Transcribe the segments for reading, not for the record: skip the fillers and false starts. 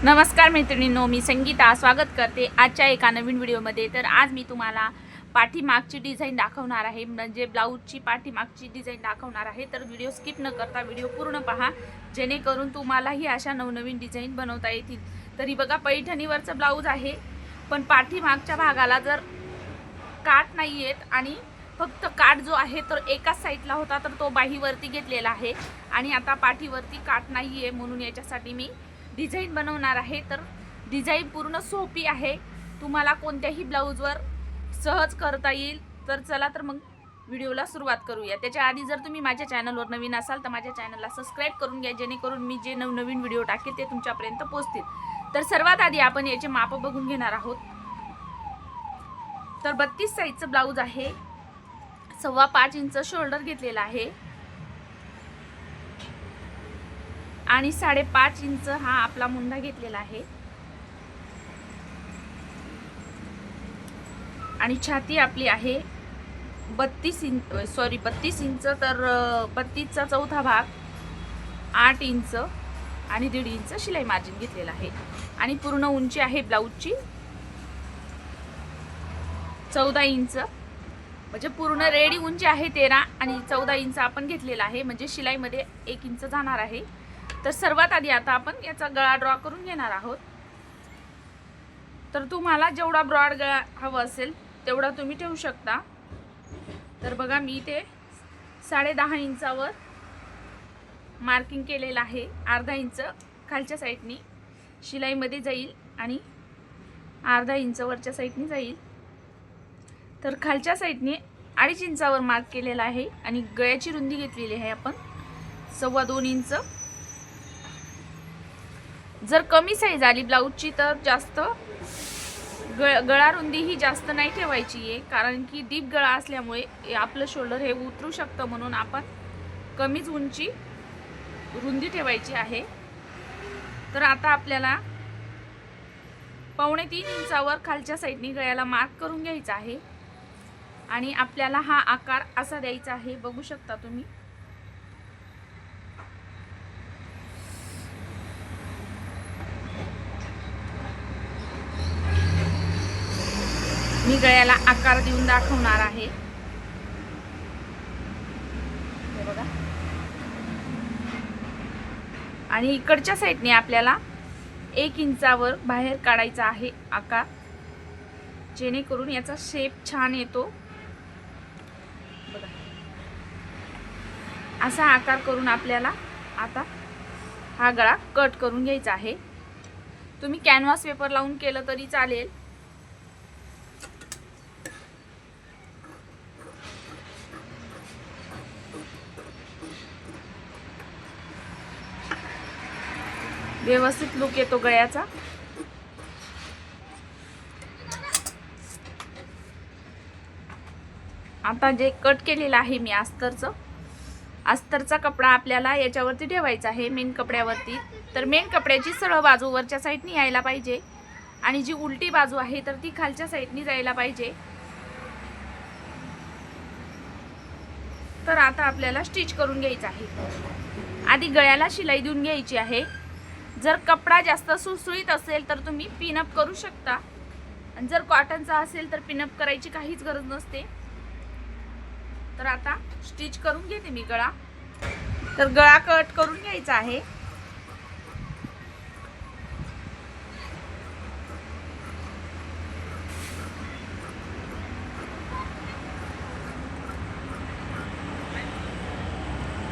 नमस्कार मैत्रिणींनो, मी संगीता स्वागत करते आजच्या एका नवीन व्हिडिओमध्ये। तर आज मी तुम्हाला पाठीमागची डिझाइन दाखवणार आहे, म्हणजे ब्लाऊजची पाठीमागची डिझाइन दाखवणार आहे। तर व्हिडिओ स्किप न करता व्हिडिओ पूर्ण पहा, जेणेकरून तुम्हालाही अशा नवनवीन डिझाइन बनवता येतील। तरी बघा, पैठणीवरचं ब्लाऊज आहे, पण पाठीमागच्या भागाला जर काट नाही आहेत आणि फक्त काट जो आहे तो एकाच साईडला होता, तर तो बाहीवरती घेतलेला आहे आणि आता पाठीवरती काट नाही आहे, म्हणून याच्यासाठी मी डिझाइन बनवणार आहे। तर डिझाइन पूर्ण सोपी आहे, तुम्हाला कोणत्याही ब्लाऊजवर सहज करता येईल। तर चला तर मग व्हिडिओला सुरुवात करूया। त्याच्या आधी जर तुम्ही माझ्या चॅनलवर नवीन असाल तर माझ्या चॅनलला सबस्क्राइब करून घ्या, जेणेकरून मी जे नवनवीन व्हिडिओ टाकेल ते तुमच्यापर्यंत पोहोचतील। तर सर्वात आधी आपण याचे माप बघून घेणार आहोत। तर 32 साईजचं ब्लाऊज आहे, 5.25 इंच शोल्डर घेतलेला आहे आणि 5.5 इंच हा आपला मुंडा घेतलेला आहे आणि छाती आपली आहे 32 इंच। तर 32चा चौथा भाग 8 इंच आणि 1.5 इंच शिलाई मार्जिन घेतलेला आहे आणि पूर्ण उंची आहे ब्लाऊजची 14 इंच, म्हणजे पूर्ण रेडी उंची आहे 13 आणि 14 इंच आपण घेतलेला आहे, म्हणजे शिलाईमध्ये 1 इंच जाणार आहे। तर सर्वात आधी आता आपण याचा गळा ड्रॉ करून घेणार आहोत। तर तुम्हाला जेवढा ब्रॉड गळा हवा असेल तेवढा तुम्ही ठेवू शकता। तर बघा, मी ते 10.5 इंचावर मार्किंग केलेलं आहे। अर्धा इंच खालच्या साईडनी शिलाईमध्ये जाईल आणि अर्धा इंच वरच्या साईडनी जाईल। तर खालच्या साईडने 2.5 इंचावर मार्क केलेला आहे आणि गळ्याची रुंदी घेतलेली आहे आपण 2.25 इंच। जर कमी साईज आली ब्लाऊजची तर जास्त गळा रुंदी ही जास्त नाही ठेवायची आहे, कारण की डीप गळा असल्यामुळे आपलं शोल्डर हे उतरू शकतं, म्हणून आपण कमीच उंची रुंदी ठेवायची आहे। तर आता आपल्याला 2.25 इंचावर खालच्या साईडने गळ्याला मार्क करून घ्यायचा आहे आणि आपल्याला हा आकार असा द्यायचा आहे, बघू शकता तुम्ही। मी गळ्याला आकार देऊन दाखवणार आहे, हे बघा। आणि इकडच्या साईडने आपल्याला 1 इंचावर बाहेर काढायचा आहे आकार, जेणेकरून याचा शेप छान येतो बघा। असा आकार करून आपल्याला आता हा गळा कट करून घ्यायचा आहे। तुम्ही कॅनव्हास पेपर लावून केलं तरी चालेल। व्यवस्थित लुक येतो गळ्याचा। आता जे कट केलेलं आहे मी अस्तरचा कपडा आपल्याला याच्यावरती ठेवायचा आहे, मेन कपड्यावरती। तर मेन कपड्याची सरळ बाजू वरच्या साईडनी यायला पाहिजे आणि जी उलटी बाजू आहे तर ती खालच्या साईडनी जायला पाहिजे। तर आता आपल्याला स्टिच करून घ्यायचं आहे। आधी गळ्याला शिलाई देऊन घ्यायची आहे। जर कपडा जास्त सुसुळीत असेल तर तुम्ही पिनअप करू शकता, आणि जर कॉटनचा असेल तर पिनअप करायची काहीच गरज नसते। तर आता स्टिच करून घेते मी गळा। तर गळा कट करून घ्यायचा आहे।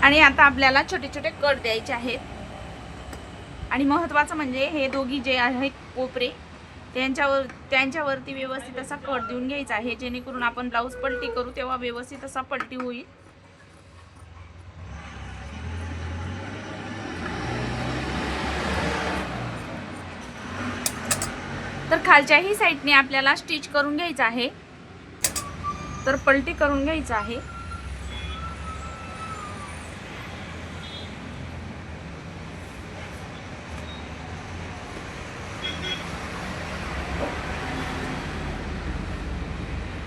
आणि आता आपल्याला छोटे छोटे कट द्यायचे आहेत। आणि महत्त्वाचं म्हणजे हे दोघी जे आहेत कोपरे त्यांच्यावरती व्यवस्थित असा कट देऊन घ्यायचा आहे, जेणेकरून आपण ब्लाऊज पलटी करू तेव्हा व्यवस्थित असा पलटी होईल। तर खालच्याही साईडने आपल्याला स्टिच करून घ्यायचं आहे, तर पलटी करून घ्यायचं आहे।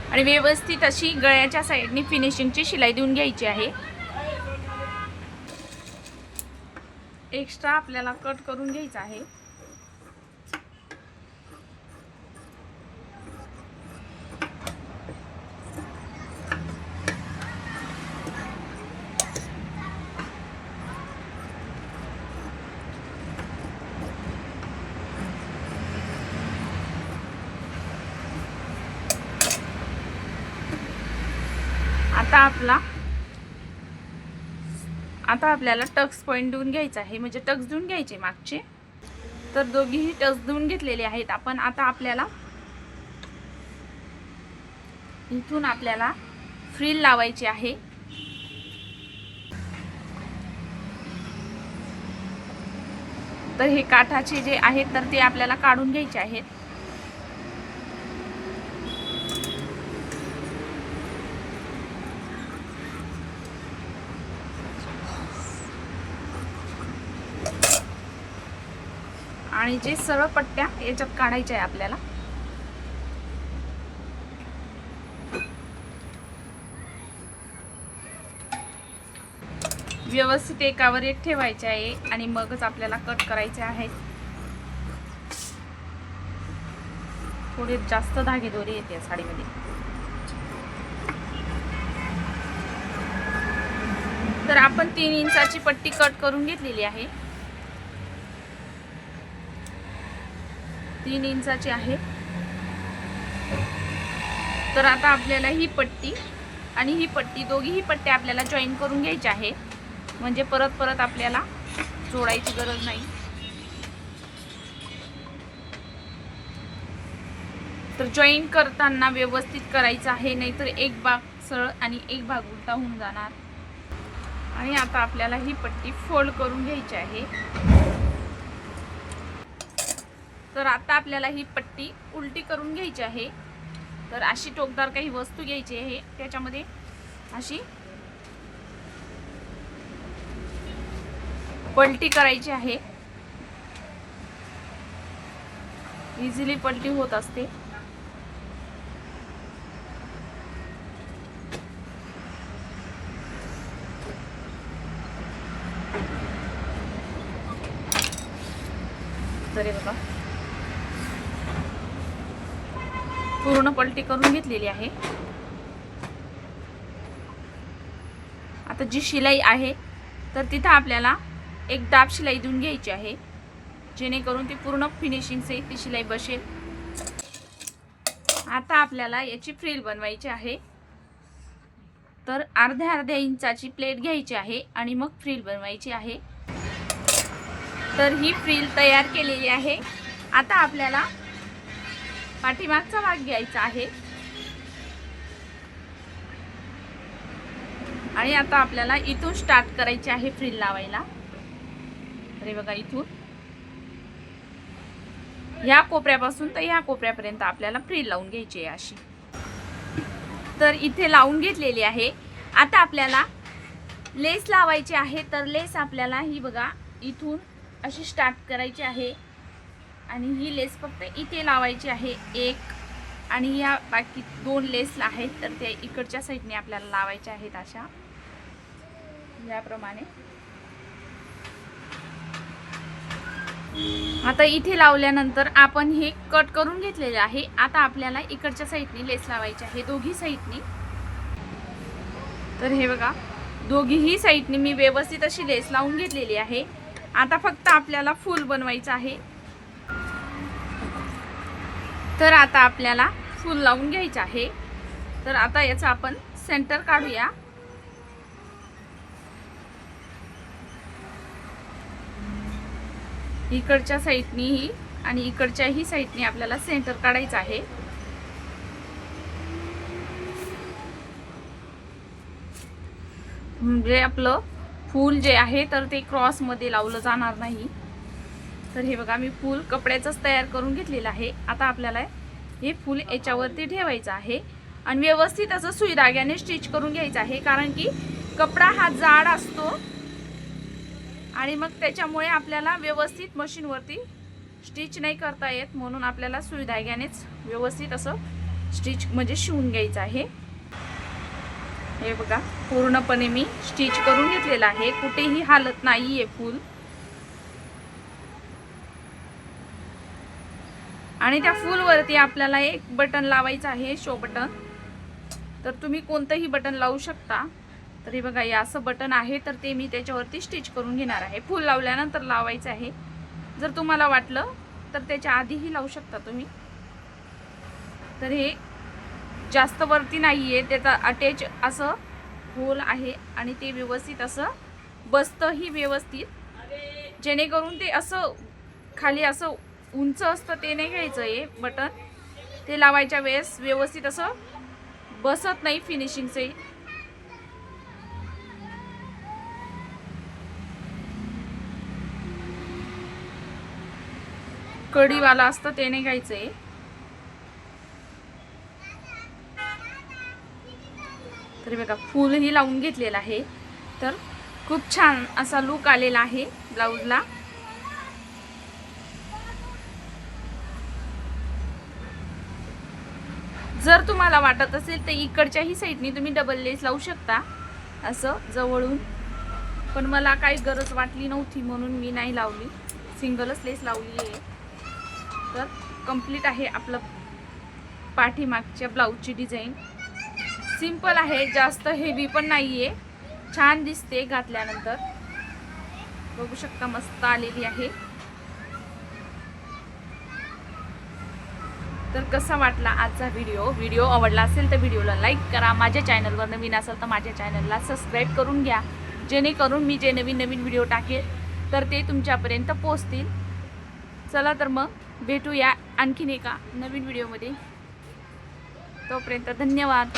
आणि व्यवस्थित अशी गळ्याच्या साईडने फिनिशिंगची शिलाई देऊन घ्यायची आहे। एक्स्ट्रा आपल्याला कट करून घ्यायचा आहे। आता आपल्याला टक्स पॉईंट देऊन घ्यायचा आहे, म्हणजे टक्स देऊन घ्यायचे मागचे. तर दोघीही टक्स देऊन घेतलेले आहेत आपण. आता आपल्याला इथून आपल्याला फ्रिल लावायची आहे. तर हे काठाचे जे आहेत तर ते आपल्याला काढून घ्यायचे आहेत. आणि जे सरळ पट्ट्या याच्यात काढायच्या आहे आपल्याला. व्यवस्थित एकावर एक ठेवायचे आहे आणि मगच आपल्याला कट करायचे आहे. थोडे जास्त धागेदोरे येते साडीमध्ये. तर आपण 3 इंचाची पट्टी कट करून घेतलेली आहे. 3 इंचाची आहे. तर आता आपल्याला ही पट्टी आणि ही पट्टी दोघीही पट्ट्या आपल्याला जॉईन करून घ्यायची आहे, म्हणजे परत परत आपल्याला जोडायची गरज नाही. तर जॉईन करताना व्यवस्थित करायचं आहे, नाहीतर एक भाग सरळ आणि एक भाग उलटा होऊन जाणार. आणि आता आपल्याला ही पट्टी फोल्ड करून घ्यायची आहे. तर आता आपल्याला ही पट्टी उलटी करून घ्यायची आहे. तर अशी टोकदार काही वस्तू घ्यायची आहे, त्याच्यामध्ये अशी पलटी करायची आहे. इझिली पलटी होत असते. तर बघा पूर्ण पलटी करून घेतलेली आहे. आता जी शिलाई आहे तर तिथं आपल्याला एक दाब शिलाई देऊन घ्यायची आहे, जेणेकरून ती पूर्ण फिनिशिंग सहित ती शिलाई बसेल. आता आपल्याला याची फ्रिल बनवायची आहे. तर अर्ध्या इंचाची प्लेट घ्यायची आहे आणि मग फ्रिल बनवायची आहे. तर ही फ्रिल तयार केलेली आहे. आता आपल्याला पाठीमागचा भाग घ्यायचा आहे आणि आता आपल्याला इथून स्टार्ट करायचे आहे फ्रिल लावायला. अरे बघा, इथून या कोपऱ्यापासून तर या कोपऱ्यापर्यंत आपल्याला फ्रिल लावून घ्यायची आहे अशी. तर इथे लावून घेतलेली आहे. आता आपल्याला लेस लावायची आहे. तर लेस आपल्याला ही बघा इथून अशी स्टार्ट करायची आहे आणि ही लेस फक्त इथे लावायची आहे एक, आणि या बाकी 2 लेस आहेत तर त्या इकडच्या साईडने आपल्याला लावायच्या आहेत अशा याप्रमाणे. आता इथे लावल्यानंतर आपण हे कट करून घेतलेले आहे. आता आपल्याला इकडच्या साईडने लेस लावायची आहे दोघी साईडने. तर हे बघा दोघीही साईडने मी व्यवस्थित अशी लेस लावून घेतलेली आहे. आता फक्त आपल्याला फूल बनवायचं आहे. तर आता आपल्याला फूल लावून घ्यायचं आहे. तर आता याचा आपण सेंटर काढूया. इकडच्या साईडनी आणि इकडच्याही साईडनी आपल्याला सेंटर काढायचं आहे. म्हणजे आपलं फूल जे आहे तर ते क्रॉस मध्ये लावलं जाणार नाही. तर हे बघा मी फूल कपड्याचंच तयार करून घेतलेलं आहे. आता आपल्याला हे फूल याच्यावरती ठेवायचं आहे आणि व्यवस्थित असं सुई धाग्याने स्टिच करून घ्यायचं आहे, कारण की कपडा हा जाड असतो आणि मग त्याच्यामुळे आपल्याला व्यवस्थित मशीनवरती स्टिच नाही करता येत. म्हणून आपल्याला सुई धाग्यानेच व्यवस्थित असं स्टिच म्हणजे शिवून घ्यायचं आहे. हे बघा पूर्णपणे मी स्टिच करून घेतलेलं आहे, कुठेही हालत नाहीये फूल. आणि त्या फूलवरती आपल्याला एक बटन लावायचं आहे, शो बटन. तर तुम्ही कोणतंही बटन लावू शकता. तर हे बघा हे असं बटन आहे, तर ते मी त्याच्यावरती स्टिच करून घेणार आहे. फूल लावल्यानंतर लावायचं आहे. जर तुम्हाला वाटलं तर त्याच्या आधीही लावू शकता तुम्ही. तर हे जास्त वरती नाहीये, त्याचा अटॅच असं होल आहे आणि ते व्यवस्थित असं बसतंही व्यवस्थित, जेणेकरून ते असं खाली असं उंच असतं ते नाही घ्यायचं आहे बटन. ते लावायच्या वेळेस व्यवस्थित असं बसत नाही फिनिशिंगचे. कढीवाला असतं ते नाही घ्यायचं आहे. तरी बघा फूलही लावून घेतलेलं आहे, तर खूप छान असा लुक आलेला आहे ब्लाऊजला. जर तुम्हाला वाटत असेल तर इकडच्याही साईडनी तुम्ही डबल लेस लावू शकता असं जवळून, पण मला काही गरज वाटली नव्हती म्हणून मी नाही लावली, सिंगलच लेस लावली आहे. तर कंप्लीट आहे आपलं पाठीमागच्या ब्लाऊजची डिझाईन. सिंपल आहे, जास्त हेवी पण नाही आहे, छान दिसते घातल्यानंतर. बघू शकता मस्त आलेली आहे. तर कसा वाटला आजचा व्हिडिओ आवडला असेल तर व्हिडिओला लाईक करा. माझ्या चॅनलवर नवीन असेल तर माझ्या चॅनलला सबस्क्राईब करून घ्या, जेणेकरून मी जे नवीन व्हिडिओ टाकेल तर ते तुमच्यापर्यंत पोहोचतील. चला तर मग भेटूया आणखीन एका नवीन व्हिडिओमध्ये. तोपर्यंत धन्यवाद.